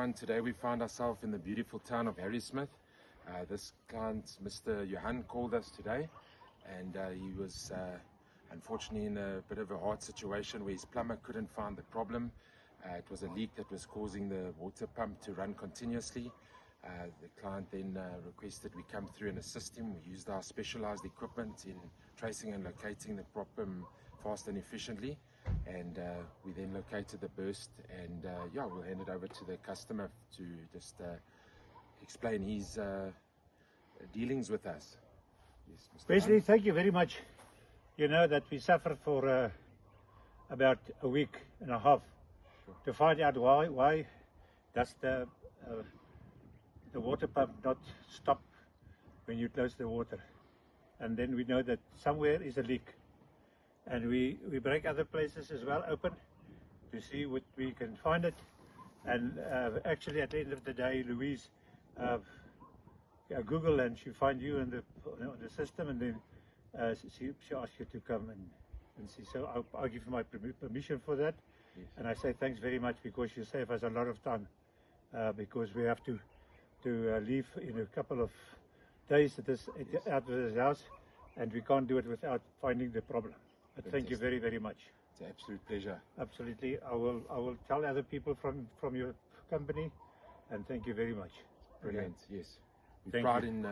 everyone. Today we found ourselves in the beautiful town of Harrismith. This client, Mr. Johan, called us today, and he was unfortunately in a bit of a hard situation where his plumber couldn't find the problem. It was a leak that was causing the water pump to run continuously. The client then requested we come through and assist him. We used our specialized equipment in tracing and locating the problem fast and efficiently, and we then located the burst, and yeah, we'll hand it over to the customer to just explain his dealings with us. Yes, Mr. Wesley, Hunt. thank you very much. You know that we suffered for about a week and a half to find out why does the water pump not stop when you close the water. And then we know that somewhere is a leak. And we break other places as well open to see what we can find it. And actually at the end of the day, Louise Google, and she find you in the system, and then she asked you to come and see. So I'll give you my permission for that. Yes. And I say thanks very much, because you save us a lot of time, because we have to leave in a couple of days out of this house, and we can't do it without finding the problem. But thank you very, very much. It's an absolute pleasure. Absolutely. I will tell other people from your company, and thank you very much. Brilliant. Yes. We Thank pride you. in